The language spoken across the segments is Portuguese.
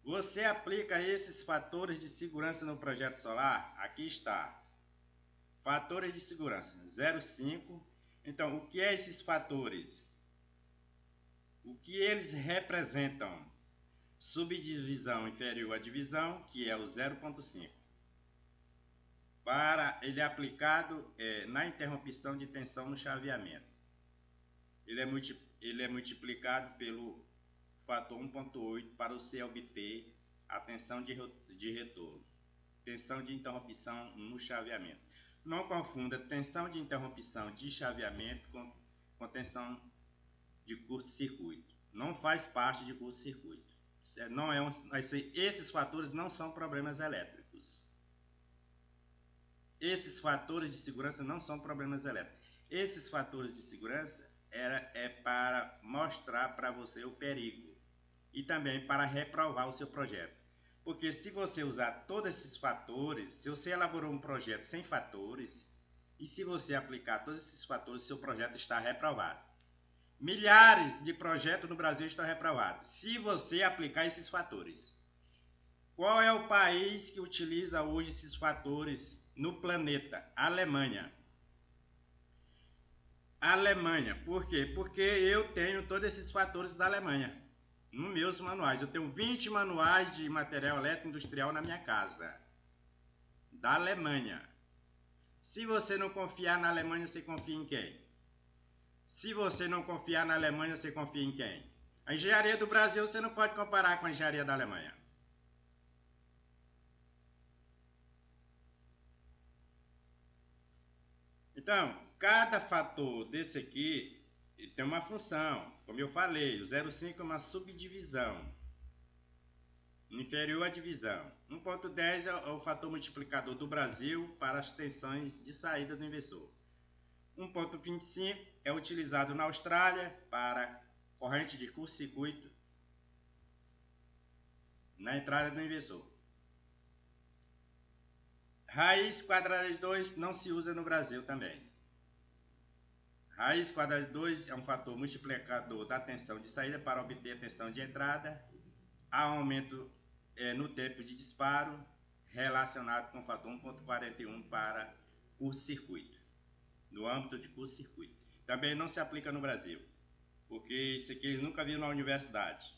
Você aplica esses fatores de segurança no projeto solar? Aqui está. Fatores de segurança 0,5. Então, o que é esses fatores? O que eles representam? Subdivisão inferior à divisão, que é o 0,5. Para ele é aplicado na interrupção de tensão no chaveamento. Ele é multiplicado pelo fator 1,8 para você obter a tensão de retorno. Tensão de interrupção no chaveamento. Não confunda tensão de interrupção de chaveamento com tensão de curto-circuito. Não faz parte de curto-circuito. Esses fatores não são problemas elétricos. Esses fatores de segurança não são problemas elétricos. Esses fatores de segurança é para mostrar para você o perigo e também para reprovar o seu projeto. Porque se você usar todos esses fatores, se você elaborou um projeto sem fatores, e se você aplicar todos esses fatores, seu projeto está reprovado. Milhares de projetos no Brasil estão reprovados, se você aplicar esses fatores. Qual é o país que utiliza hoje esses fatores no planeta? Alemanha. Alemanha. Por quê? Porque eu tenho todos esses fatores da Alemanha nos meus manuais. Eu tenho 20 manuais de material elétrico industrial na minha casa, da Alemanha. Se você não confiar na Alemanha, você confia em quem? Se você não confiar na Alemanha, você confia em quem? A engenharia do Brasil você não pode comparar com a engenharia da Alemanha. Então, cada fator desse aqui tem uma função. Como eu falei, o 0,5 é uma subdivisão inferior à divisão. 1,10 é o fator multiplicador do Brasil para as tensões de saída do inversor. 1,25 é utilizado na Austrália para corrente de curto-circuito na entrada do inversor. Raiz quadrada de 2 não se usa no Brasil também. Raiz quadrada de 2 é um fator multiplicador da tensão de saída para obter a tensão de entrada. Há aumento no tempo de disparo relacionado com o fator 1,41 para curto-circuito, no âmbito de curto-circuito. Também não se aplica no Brasil, porque isso aqui eles nunca viram na universidade.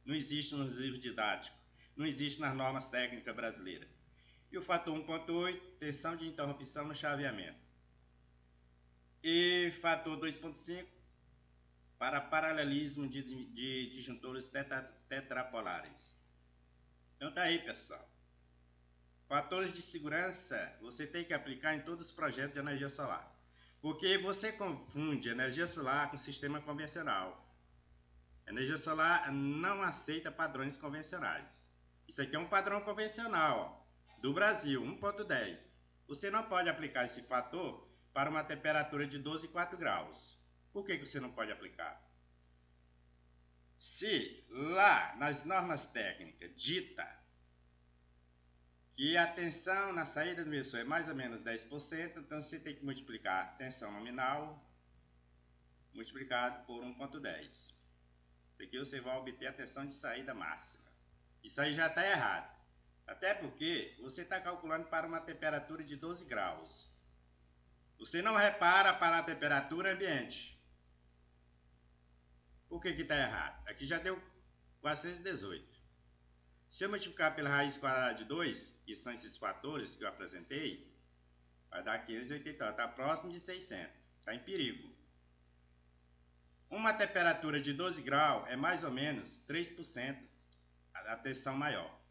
Não existe nos livros didáticos, não existe nas normas técnicas brasileiras. E o fator 1,8, tensão de interrupção no chaveamento. E fator 2,5 para paralelismo de disjuntores tetrapolares. Então tá aí, pessoal. Fatores de segurança você tem que aplicar em todos os projetos de energia solar. Porque você confunde energia solar com sistema convencional. Energia solar não aceita padrões convencionais. Isso aqui é um padrão convencional, ó, do Brasil, 1,10. Você não pode aplicar esse fator para uma temperatura de 12,4 graus. Por que você não pode aplicar? Se lá nas normas técnicas dita que a tensão na saída do inversor é mais ou menos 10%, então você tem que multiplicar a tensão nominal multiplicado por 1,10. Isso aqui você vai obter a tensão de saída máxima. Isso aí já está errado. Até porque você está calculando para uma temperatura de 12 graus. Você não repara para a temperatura ambiente. Por que está errado? Aqui já deu 418. Se eu multiplicar pela raiz quadrada de 2, que são esses fatores que eu apresentei, vai dar 580. Está próximo de 600. Está em perigo. Uma temperatura de 12 graus é mais ou menos 3% a tensão maior.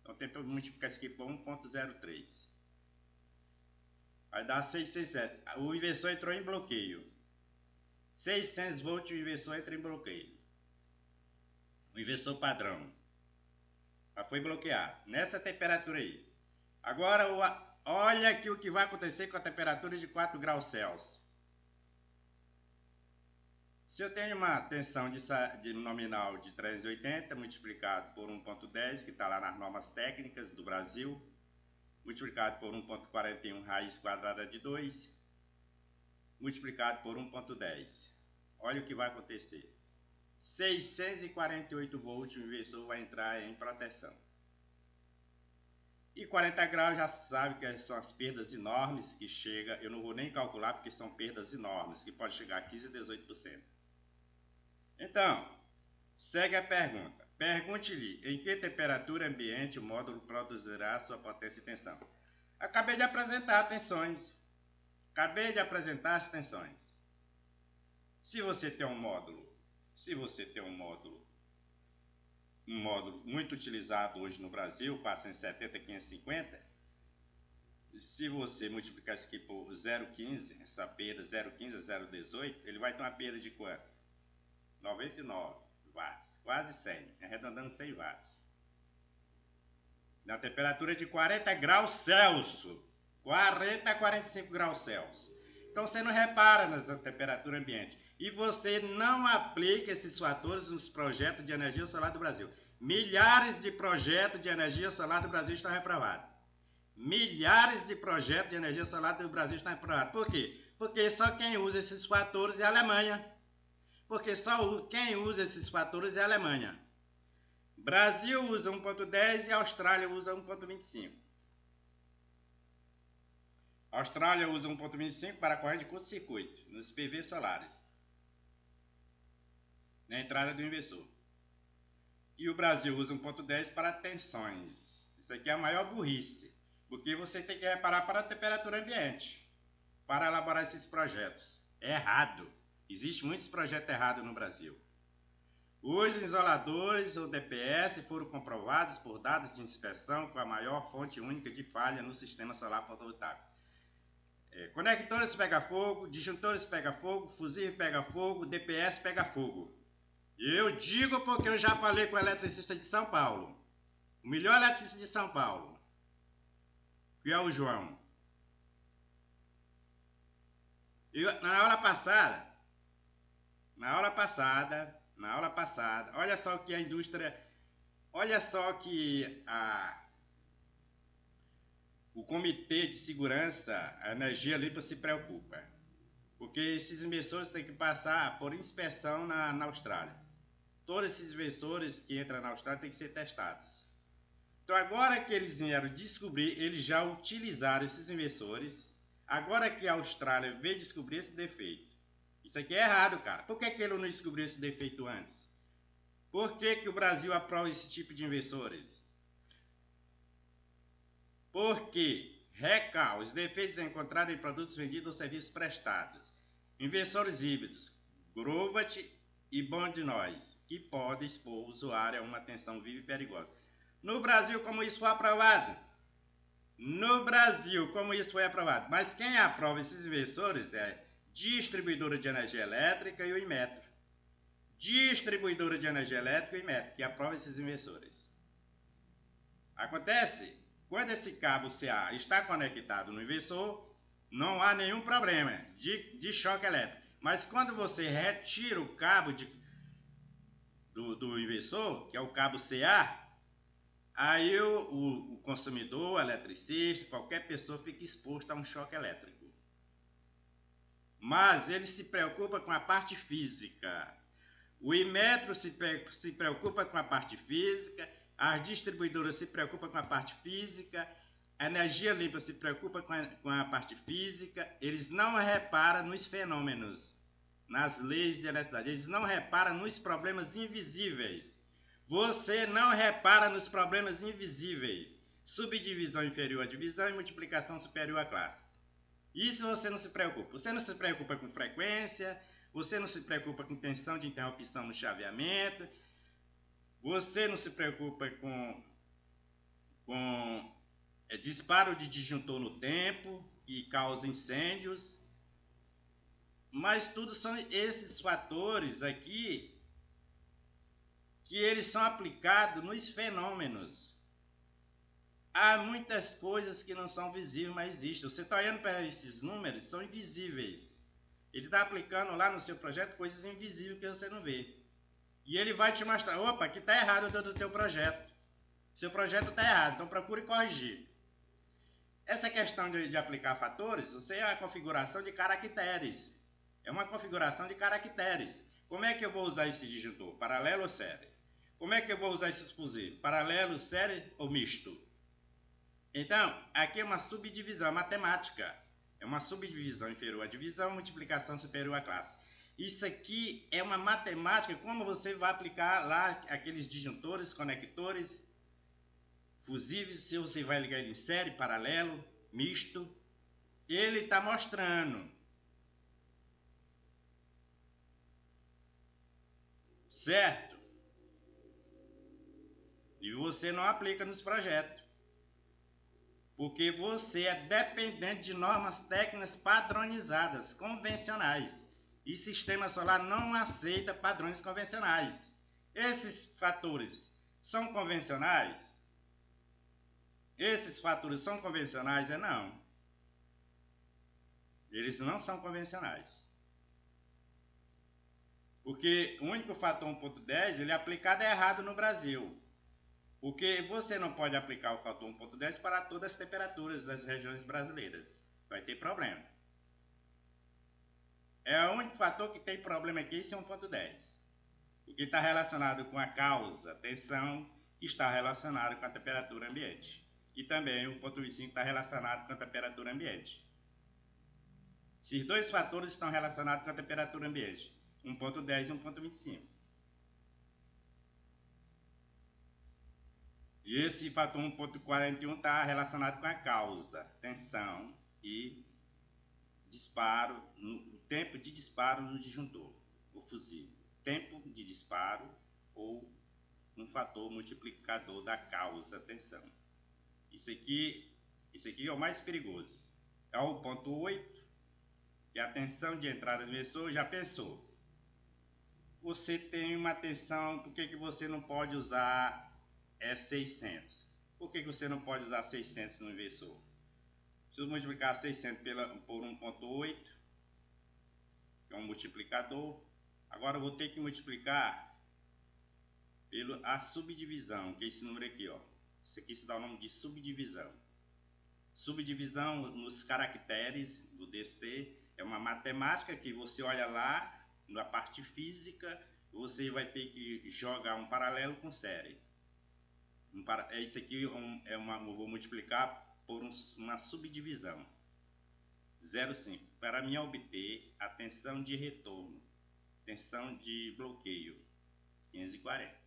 Então tem que multiplicar isso aqui por 1,03. Vai dar 607. O inversor entrou em bloqueio. 600 volts, o inversor entra em bloqueio. O inversor padrão. Mas foi bloqueado. Nessa temperatura aí. Agora, olha aqui o que vai acontecer com a temperatura de 4 graus Celsius. Se eu tenho uma tensão de nominal de 380 multiplicado por 1,10, que está lá nas normas técnicas do Brasil, multiplicado por 1,41 raiz quadrada de 2, multiplicado por 1,10. Olha o que vai acontecer. 648 volts, o inversor vai entrar em proteção. E 40 graus já sabe que são as perdas enormes que chega, eu não vou nem calcular porque são perdas enormes, que pode chegar a 15 a 18%. Então, segue a pergunta. Pergunte-lhe em que temperatura ambiente o módulo produzirá sua potência e tensão. Acabei de apresentar tensões. Acabei de apresentar as tensões. Se você tem um módulo muito utilizado hoje no Brasil, 470, 550, se você multiplicar isso aqui por 0,15, essa perda 0,15 a 0,18, ele vai ter uma perda de quanto? 99 watts, quase 100, arredondando 100 watts. Na temperatura de 40 graus Celsius, 40 a 45 graus Celsius. Então você não repara nessa temperatura ambiente. E você não aplica esses fatores nos projetos de energia solar do Brasil. Milhares de projetos de energia solar do Brasil estão reprovados. Milhares de projetos de energia solar do Brasil estão reprovados. Por quê? Porque só quem usa esses fatores é a Alemanha. Porque só quem usa esses fatores é a Alemanha. Brasil usa 1.10 e a Austrália usa 1.25. A Austrália usa 1.25 para a corrente de curto-circuito nos PV solares, na entrada do inversor. E o Brasil usa 1.10 para tensões. Isso aqui é a maior burrice, porque você tem que reparar para a temperatura ambiente para elaborar esses projetos. É errado. Existem muitos projetos errados no Brasil. Os isoladores, o DPS, foram comprovados por dados de inspeção com a maior fonte única de falha no sistema solar fotovoltaico. Conectores pega fogo, disjuntores pega fogo, fusível pega fogo, DPS pega fogo. Eu digo porque eu já falei com o eletricista de São Paulo, o melhor eletricista de São Paulo, que é o João. Na aula passada, olha só que a indústria, olha só que o Comitê de Segurança, a Energia Limpa se preocupa, porque esses inversores têm que passar por inspeção na Austrália. Todos esses inversores que entram na Austrália têm que ser testados. Então agora que eles vieram descobrir, eles já utilizaram esses inversores, agora que a Austrália veio descobrir esse defeito. Isso aqui é errado, cara. Por que ele não descobriu esse defeito antes? Por que o Brasil aprova esse tipo de inversores? Porque, os defeitos encontrados em produtos vendidos ou serviços prestados. Inversores híbridos, Grovat e Bond-Noise, que podem expor o usuário a uma tensão viva e perigosa. No Brasil, como isso foi aprovado? Mas quem aprova esses inversores é distribuidora de energia elétrica e o Inmetro. Que aprova esses inversores. Acontece, quando esse cabo CA está conectado no inversor, não há nenhum problema de choque elétrico. Mas quando você retira o cabo do inversor, que é o cabo CA, aí o consumidor, o eletricista, qualquer pessoa fica exposto a um choque elétrico. Mas ele se preocupa com a parte física. O Inmetro se preocupa com a parte física, as distribuidoras se preocupam com a parte física, a Energia Limpa se preocupa com a parte física. Eles não reparam nos fenômenos, nas leis de eletricidade, eles não reparam nos problemas invisíveis. Você não repara nos problemas invisíveis. Subdivisão inferior à divisão e multiplicação superior à classe. Isso você não se preocupa. Você não se preocupa com frequência, você não se preocupa com tensão de interrupção no chaveamento, você não se preocupa com disparo de disjuntor no tempo, que causa incêndios. Mas tudo são esses fatores aqui que eles são aplicados nos fenômenos. Há muitas coisas que não são visíveis, mas existem. Você está olhando para esses números, são invisíveis. Ele está aplicando lá no seu projeto coisas invisíveis que você não vê. E ele vai te mostrar, opa, aqui está errado do teu projeto. Seu projeto está errado, então procure corrigir. Essa questão de aplicar fatores, você é a configuração de caracteres. É uma configuração de caracteres. Como é que eu vou usar esse disjuntor? Paralelo ou série? Como é que eu vou usar esse explosivo? Paralelo, série ou misto? Então, aqui é uma subdivisão, é matemática. É uma subdivisão inferior à divisão, multiplicação superior à classe. Isso aqui é uma matemática, como você vai aplicar lá aqueles disjuntores, conectores, fusíveis, se você vai ligar ele em série, paralelo, misto. Ele está mostrando. Certo? E você não aplica nos projetos. Porque você é dependente de normas técnicas padronizadas, convencionais. E sistema solar não aceita padrões convencionais. Esses fatores são convencionais? Esses fatores são convencionais? Não. Eles não são convencionais. Porque o único fator 1.10 ele é aplicado errado no Brasil. Porque você não pode aplicar o fator 1.10 para todas as temperaturas das regiões brasileiras. Vai ter problema. É o único fator que tem problema aqui, esse é 1.10. O que está relacionado com a causa, tensão, que está relacionado com a temperatura ambiente. E também o 1.25 está relacionado com a temperatura ambiente. Esses dois fatores estão relacionados com a temperatura ambiente. 1.10 e 1.25. E esse fator 1.41 está relacionado com a causa, tensão e disparo, o tempo de disparo no disjuntor, o fusível. Tempo de disparo ou um fator multiplicador da causa, tensão. Isso aqui é o mais perigoso. É o ponto 8, e a tensão de entrada do inversor, já pensou? Você tem uma tensão, por que você não pode usar 600? Por que você não pode usar 600 no inversor? Preciso multiplicar 600 por 1.8, que é um multiplicador. Agora eu vou ter que multiplicar pela subdivisão, que é esse número aqui, ó. Isso aqui se dá o nome de subdivisão. Subdivisão nos caracteres do DC é uma matemática que você olha lá na parte física, você vai ter que jogar um paralelo com série. Isso aqui eu vou multiplicar por uma subdivisão 0,5 para mim obter a tensão de retorno, tensão de bloqueio 540.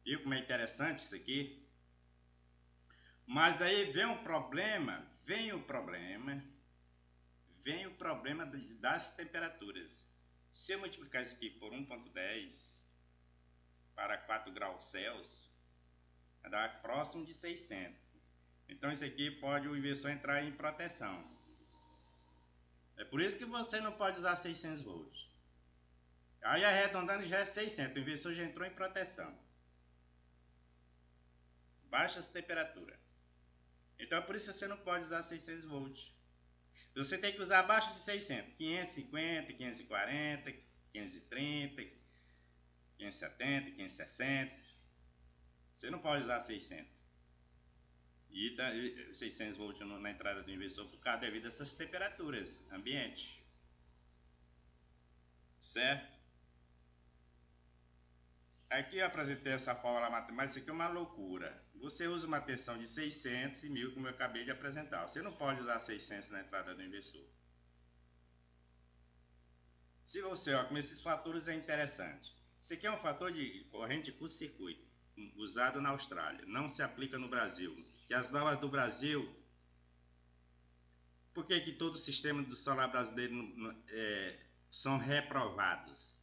Viu como é interessante isso aqui? Mas aí vem o problema das temperaturas. Se eu multiplicar isso aqui por 1.10 para 4 graus Celsius, vai dar próximo de 600. Então isso aqui pode o inversor entrar em proteção. É por isso que você não pode usar 600 volts. Aí arredondando já é 600, o inversor já entrou em proteção. Baixas temperaturas. Então é por isso que você não pode usar 600 volts. Você tem que usar abaixo de 600, 550, 540, 530, 570, 560. Você não pode usar 600. E 600 volts na entrada do inversor por causa devido a essas temperaturas ambiente. Certo? Aqui eu apresentei essa fórmula matemática, isso aqui é uma loucura. Você usa uma tensão de 600 e 1000, como eu acabei de apresentar. Você não pode usar 600 na entrada do inversor. Se você, ó, como esses fatores é interessante. Isso aqui é um fator de corrente curto-circuito, usado na Austrália. Não se aplica no Brasil. Que as normas do Brasil... Por que todo o sistema do solar brasileiro são reprovados?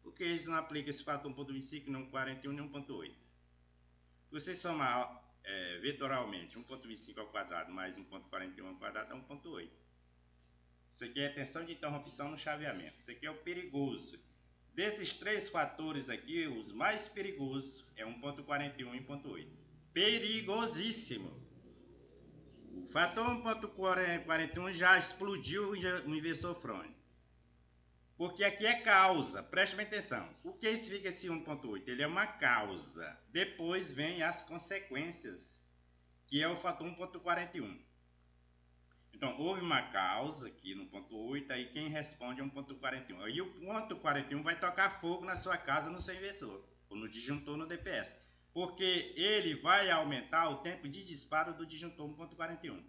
Porque eles não aplicam esse fator 1.25, nem 1.41, nem 1.8. Você somar vetoralmente 1.25 ao quadrado mais 1.41 ao quadrado dá 1.8. Isso aqui é tensão de interrupção no chaveamento. Isso aqui é o perigoso. Desses três fatores aqui, os mais perigosos é 1.41 e 1.8. Perigosíssimo. O fator 1.41 já explodiu o inversor frônico. Porque aqui é causa, preste bem atenção. O que significa esse 1.8? Ele é uma causa. Depois vem as consequências, que é o fator 1.41. Então, houve uma causa aqui no ponto 8, aí quem responde é um ponto 41. Aí o ponto 41 vai tocar fogo na sua casa, no seu inversor, ou no disjuntor, no DPS. Porque ele vai aumentar o tempo de disparo do disjuntor no ponto 41.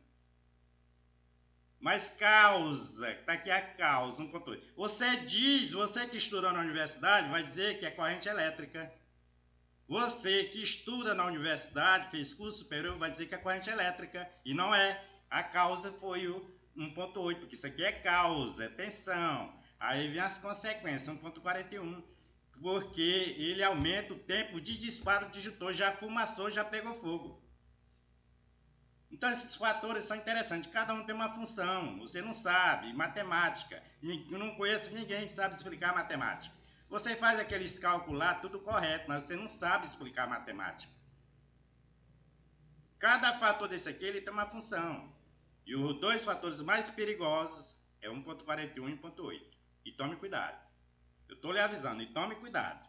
Mas causa, tá aqui a causa, 1.8. Você que estuda na universidade vai dizer que é corrente elétrica. Você que estuda na universidade, fez curso superior, vai dizer que é corrente elétrica. E não é. A causa foi o 1.8, porque isso aqui é causa, é tensão. Aí vem as consequências, 1.41. Porque ele aumenta o tempo de disparo do disjuntor, já fumaçou, já pegou fogo. Então esses fatores são interessantes, cada um tem uma função, você não sabe, matemática, eu não conheço ninguém que sabe explicar matemática. Você faz aqueles cálculos lá, tudo correto, mas você não sabe explicar matemática. Cada fator desse aqui, ele tem uma função. E os dois fatores mais perigosos é 1.41 e 1.8. E tome cuidado. Eu estou lhe avisando, e tome cuidado.